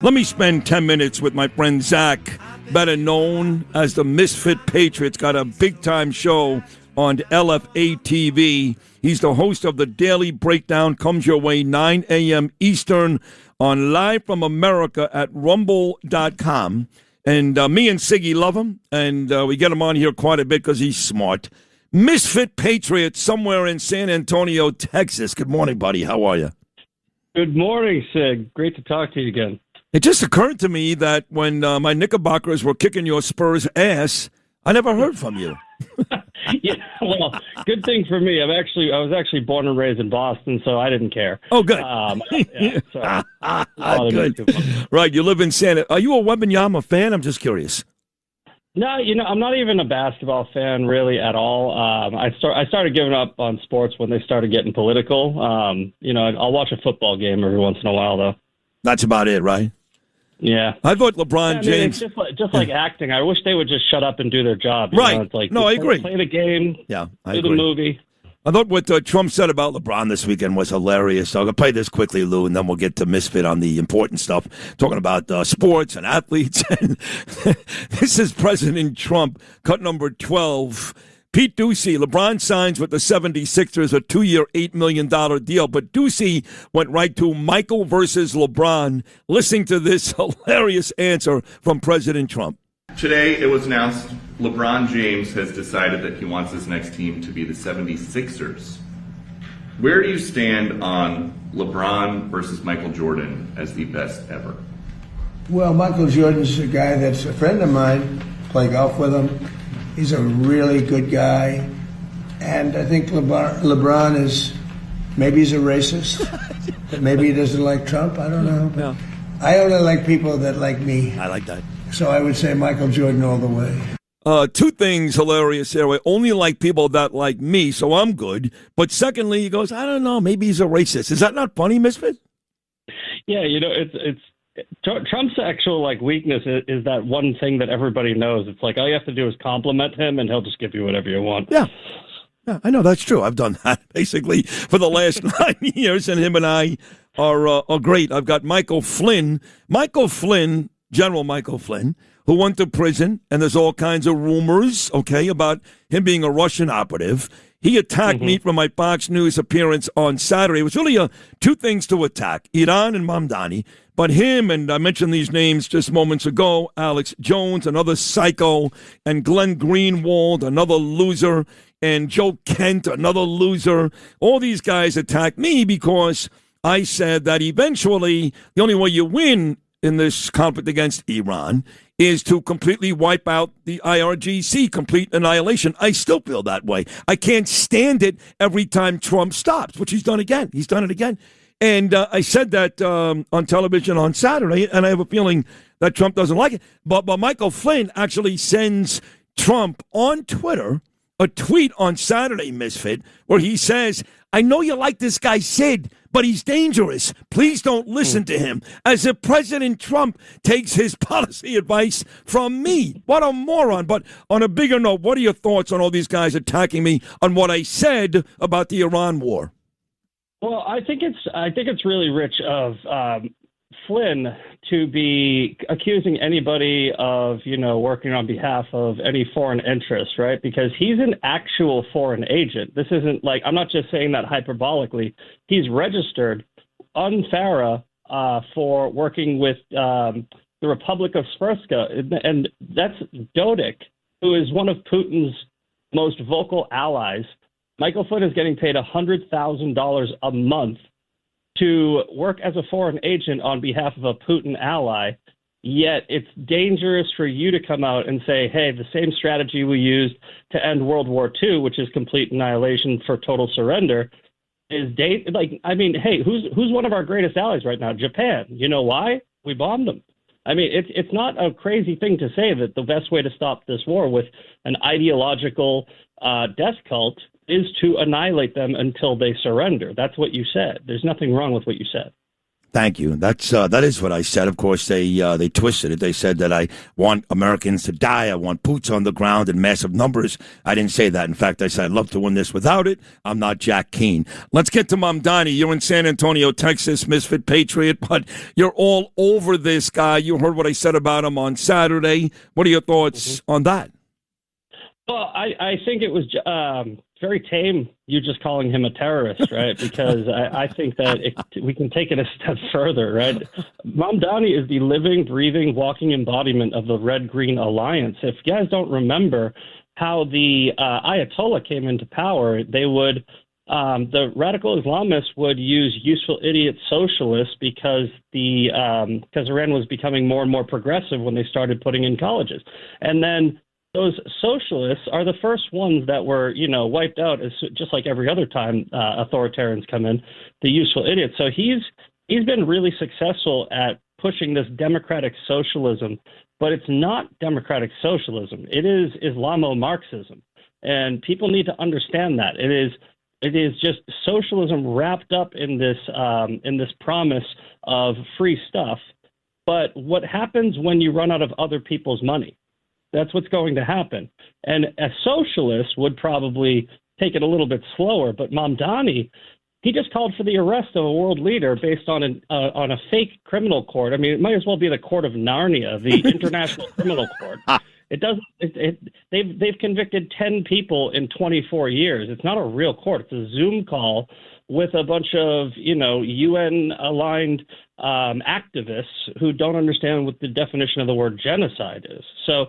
Let me spend 10 minutes with my friend Zack, better known as the Misfit Patriot. Got a big-time show on LFA TV. He's the host of the Daily Breakdown. Comes your way 9 a.m. Eastern on Live from America at rumble.com. And me and Siggy love him, and we get him on here quite a bit because he's smart. Misfit Patriot somewhere in San Antonio, Texas. Good morning, buddy. How are you? Good morning, Sig. Great to talk to you again. It just occurred to me that when my Knickerbockers were kicking your Spurs' ass, I never heard from you. Yeah, well, good thing for me. I was actually born and raised in Boston, so I didn't care. Oh, good. Good. Right, you live in Santa. Are you a Wembanyama fan? I'm just curious. No, I'm not even a basketball fan really at all. I started giving up on sports when they started getting political. I'll watch a football game every once in a while, though. That's about it, right? Yeah. I thought LeBron James. It's just like acting. I wish they would just shut up and do their job. Right. It's like, I agree. Play the game. Yeah, I do agree. the movie. I thought what Trump said about LeBron this weekend was hilarious. So I'm going to play this quickly, Lou, and then we'll get to Misfit on the important stuff, talking about sports and athletes. This is President Trump, cut number 12. Pete Ducey, LeBron signs with the 76ers a 2-year, $8 million deal. But Ducey went right to Michael versus LeBron. Listening to this hilarious answer from President Trump. Today, it was announced LeBron James has decided that he wants his next team to be the 76ers. Where do you stand on LeBron versus Michael Jordan as the best ever? Well, Michael Jordan's a guy that's a friend of mine. Play golf with him. He's a really good guy. And I think LeBron is, maybe he's a racist. Maybe he doesn't like Trump. I don't know. No. I only like people that like me. I like that. So I would say Michael Jordan all the way. Two things hilarious here. I only like people that like me, so I'm good. But secondly, he goes, I don't know, maybe he's a racist. Is that not funny, Misfit? Yeah, it's Trump's actual weakness is that one thing that everybody knows. It's like all you have to do is compliment him, and he'll just give you whatever you want. Yeah, I know that's true. I've done that basically for the last 9 years, and him and I are great. I've got General Michael Flynn, who went to prison, and there's all kinds of rumors, about him being a Russian operative. He attacked me for my Fox News appearance on Saturday. It was really two things to attack, Iran and Mamdani. But him, and I mentioned these names just moments ago, Alex Jones, another psycho, and Glenn Greenwald, another loser, and Joe Kent, another loser. All these guys attacked me because I said that eventually the only way you win in this conflict against Iran is to completely wipe out the IRGC, complete annihilation. I still feel that way. I can't stand it every time Trump stops, which he's done again. He's done it again. And I said that on television on Saturday, and I have a feeling that Trump doesn't like it. But Michael Flynn actually sends Trump on Twitter a tweet on Saturday, Misfit, where he says, I know you like this guy Sid, but he's dangerous. Please don't listen to him. As if President Trump takes his policy advice from me. What a moron. But on a bigger note, what are your thoughts on all these guys attacking me on what I said about the Iran war? Well, I think it's really rich of Flynn to be accusing anybody of, working on behalf of any foreign interest, right? Because he's an actual foreign agent. This isn't I'm not just saying that hyperbolically. He's registered on FARA for working with the Republic of Srpska. And that's Dodik, who is one of Putin's most vocal allies. Michael Flynn is getting paid $100,000 a month to work as a foreign agent on behalf of a Putin ally, yet it's dangerous for you to come out and say, hey, the same strategy we used to end World War II, which is complete annihilation for total surrender, is hey, who's one of our greatest allies right now? Japan. You know why? We bombed them. I mean, it's not a crazy thing to say that the best way to stop this war with an ideological death cult is to annihilate them until they surrender. That's what you said. There's nothing wrong with what you said. Thank you. That is what I said. Of course, they twisted it. They said that I want Americans to die. I want boots on the ground in massive numbers. I didn't say that. In fact, I said I'd love to win this without it. I'm not Jack Keane. Let's get to Mamdani. You're in San Antonio, Texas, Misfit Patriot, but you're all over this guy. You heard what I said about him on Saturday. What are your thoughts on that? Well, I think it was very tame, you just calling him a terrorist, right? Because I think that we can take it a step further, right? Mamdani is the living, breathing, walking embodiment of the Red-Green Alliance. If you guys don't remember how the Ayatollah came into power, they would the radical Islamists would use useful idiot socialists because Iran was becoming more and more progressive when they started putting in colleges. And then those socialists are the first ones that were, wiped out, as just like every other time authoritarians come in, the useful idiots. So he's been really successful at pushing this democratic socialism, but it's not democratic socialism. It is Islamo-Marxism, and people need to understand that. It is just socialism wrapped up in this promise of free stuff. But what happens when you run out of other people's money? That's what's going to happen. And a socialist would probably take it a little bit slower. But Mamdani, he just called for the arrest of a world leader based on a fake criminal court. I mean, it might as well be the Court of Narnia, the International Criminal Court. They've convicted 10 people in 24 years. It's not a real court. It's a Zoom call with a bunch of, UN-aligned activists who don't understand what the definition of the word genocide is. So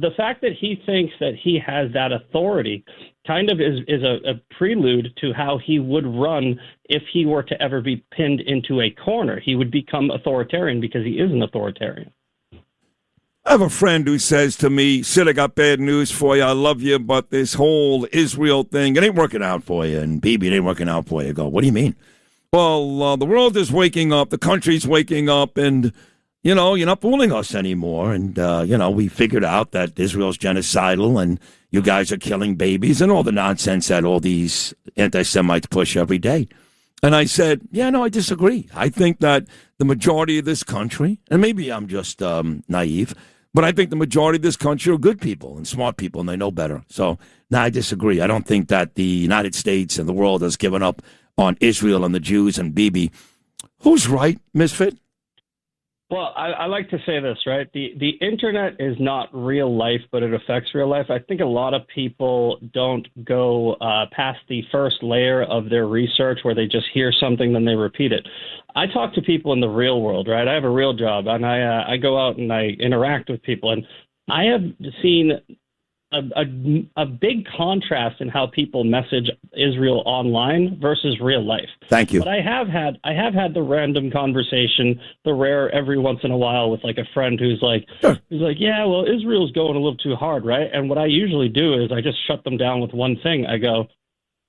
the fact that he thinks that he has that authority kind of is a prelude to how he would run if he were to ever be pinned into a corner. He would become authoritarian because he is an authoritarian. I have a friend who says to me, Sid, I got bad news for you. I love you, but this whole Israel thing, it ain't working out for you. And Bibi, it ain't working out for you. I go, what do you mean? Well, the world is waking up. The country's waking up. And, you're not fooling us anymore. And, we figured out that Israel's genocidal and you guys are killing babies and all the nonsense that all these anti-Semites push every day. And I said, I disagree. I think that the majority of this country, and maybe I'm just naive, but I think the majority of this country are good people and smart people, and they know better. So, I disagree. I don't think that the United States and the world has given up on Israel and the Jews and Bibi. Who's right, Misfit? Well, I like to say this, right? The internet is not real life, but it affects real life. I think a lot of people don't go past the first layer of their research where they just hear something, then they repeat it. I talk to people in the real world, right? I have a real job, and I go out and I interact with people, and I have seen a big contrast in how people message Israel online versus real life. Thank you. But I have had the random conversation, the rare every once in a while with like a friend who's like, yeah, well, Israel's going a little too hard, right? And what I usually do is I just shut them down with one thing. I go,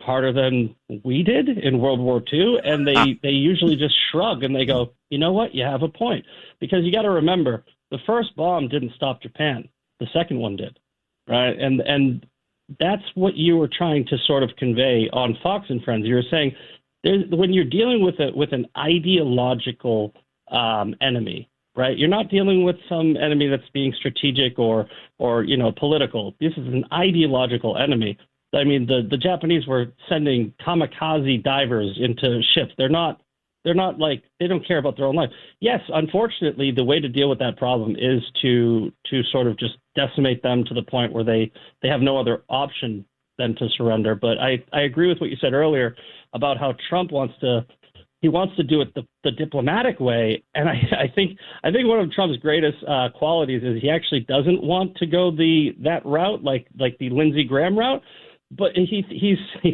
harder than we did in World War II, and they usually just shrug and they go, you know what, you have a point, because you got to remember the first bomb didn't stop Japan, the second one did. Right. And that's what you were trying to sort of convey on Fox and Friends. You were saying when you're dealing with an ideological enemy, right? You're not dealing with some enemy that's being strategic or political. This is an ideological enemy. I mean, the Japanese were sending kamikaze divers into ships. They're not like, they don't care about their own life. Yes, unfortunately, the way to deal with that problem is to sort of just decimate them to the point where they have no other option than to surrender. But I agree with what you said earlier about how Trump wants to do it the diplomatic way. And I think one of Trump's greatest qualities is he actually doesn't want to go that route, like the Lindsey Graham route. But he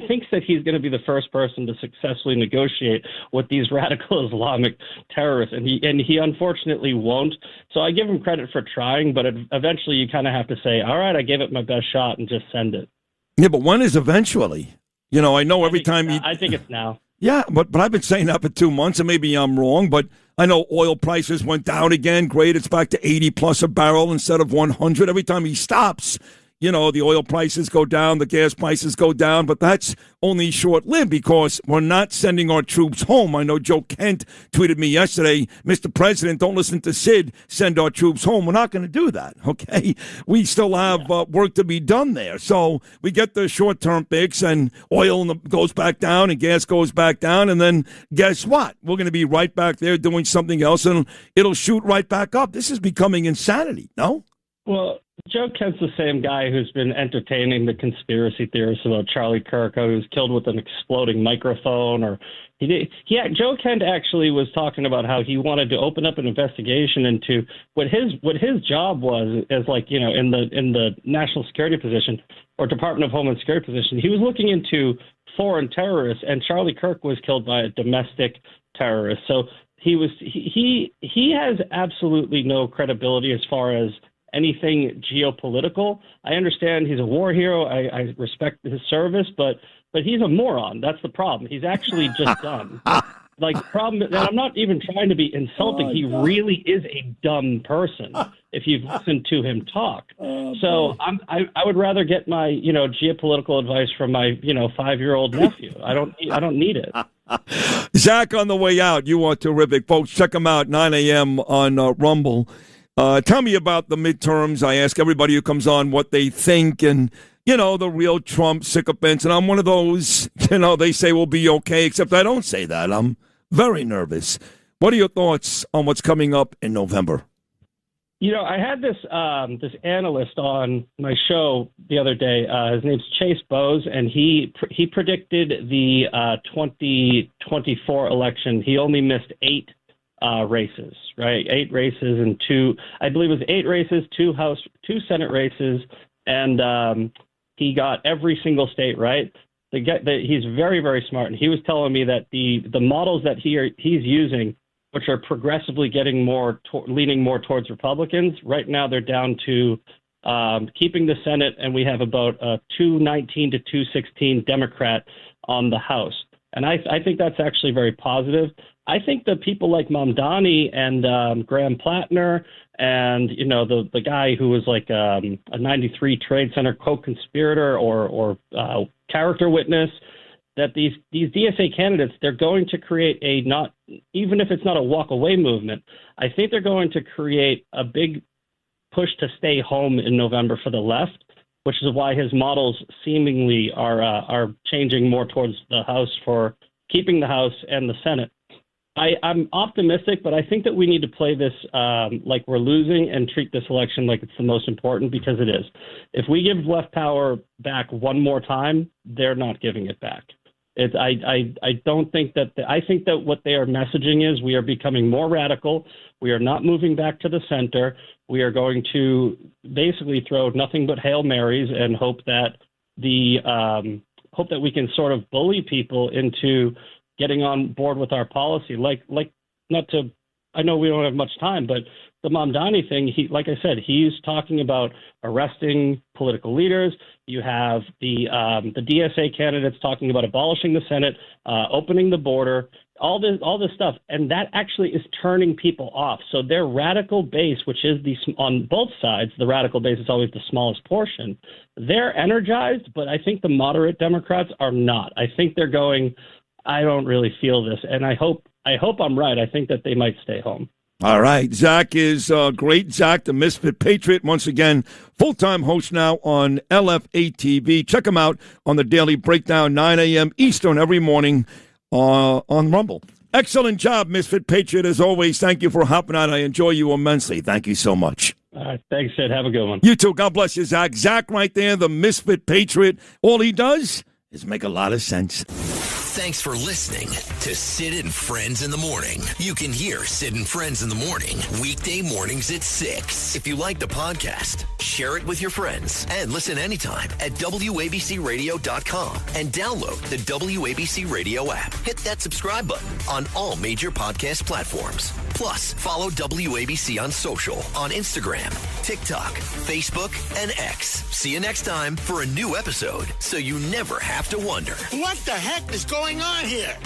thinks that he's going to be the first person to successfully negotiate with these radical Islamic terrorists, and he unfortunately won't. So I give him credit for trying, but eventually you kind of have to say, all right, I gave it my best shot and just send it. Yeah, but when is eventually? I know every time I think it's now. Yeah, but I've been saying that for 2 months, and maybe I'm wrong, but I know oil prices went down again. Great, it's back to 80 plus a barrel instead of 100. Every time he stops, the oil prices go down, the gas prices go down, but that's only short-lived because we're not sending our troops home. I know Joe Kent tweeted me yesterday, Mr. President, don't listen to Sid, send our troops home. We're not going to do that, okay? We still have work to be done there. So we get the short-term fix, and oil goes back down and gas goes back down, and then guess what? We're going to be right back there doing something else, and it'll shoot right back up. This is becoming insanity, no? Well, Joe Kent's the same guy who's been entertaining the conspiracy theorists about Charlie Kirk, who was killed with an exploding microphone. Joe Kent actually was talking about how he wanted to open up an investigation into what his job was as in the national security position or Department of Homeland Security position. He was looking into foreign terrorists, and Charlie Kirk was killed by a domestic terrorist. So he has absolutely no credibility as far as anything geopolitical. I understand he's a war hero. I respect his service, but he's a moron. That's the problem. He's actually just dumb. Problem, and I'm not even trying to be insulting. He really is a dumb person if you've listened to him talk. I would rather get my geopolitical advice from my 5-year-old nephew. I don't need it. Zack on the way out. You are terrific, folks. Check him out 9 a.m. on Rumble. Tell me about the midterms. I ask everybody who comes on what they think, and, the real Trump sycophants. And I'm one of those, they say we'll be okay, except I don't say that. I'm very nervous. What are your thoughts on what's coming up in November? I had this analyst on my show the other day. His name's Chase Bowes, and he predicted the 2024 election. He only missed 8 races, right? 8 races and 2, I believe it was 8 races, 2 Senate races, and he got every single state right. He's very, very smart, and he was telling me that the models that he's using, which are progressively getting leaning more towards Republicans, right now they're down to keeping the Senate, and we have about 219 to 216 Democrat on the House. And I think that's actually very positive. I think that people like Mamdani and Graham Plattner and, the guy who was like a 93 Trade Center co-conspirator or character witness, that these DSA candidates, they're going to create even if it's not a walk-away movement, I think they're going to create a big push to stay home in November for the left, which is why his models seemingly are changing more towards the House for keeping the House and the Senate. I'm optimistic, but I think that we need to play this like we're losing and treat this election like it's the most important, because it is. If we give left power back one more time, they're not giving it back. I don't think that I think that what they are messaging is we are becoming more radical. We are not moving back to the center. We are going to basically throw nothing but Hail Marys and hope that we can sort of bully people into getting on board with our policy. I know we don't have much time, but the Mamdani thing, like I said, he's talking about arresting political leaders. You have the DSA candidates talking about abolishing the Senate, opening the border, all this stuff, and that actually is turning people off. So their radical base, which is on both sides, the radical base is always the smallest portion. They're energized, but I think the moderate Democrats are not. I think they're going, I don't really feel this, and I hope I'm right. I think that they might stay home. All right. Zack is great. Zack, the Misfit Patriot, once again, full-time host now on LFA TV. Check him out on the Daily Breakdown, 9 a.m. Eastern every morning on Rumble. Excellent job, Misfit Patriot, as always. Thank you for hopping on. I enjoy you immensely. Thank you so much. All right. Thanks, Sid. Have a good one. You too. God bless you, Zack. Zack right there, the Misfit Patriot. All he does is make a lot of sense. Thanks for listening to Sid and Friends in the Morning. You can hear Sid and Friends in the Morning weekday mornings at 6. If you like the podcast, share it with your friends and listen anytime at WABCRadio.com and download the WABC Radio app. Hit that subscribe button on all major podcast platforms. Plus, follow WABC on social on Instagram, TikTok, Facebook, and X. See you next time for a new episode so you never have to wonder. What the heck is going on here?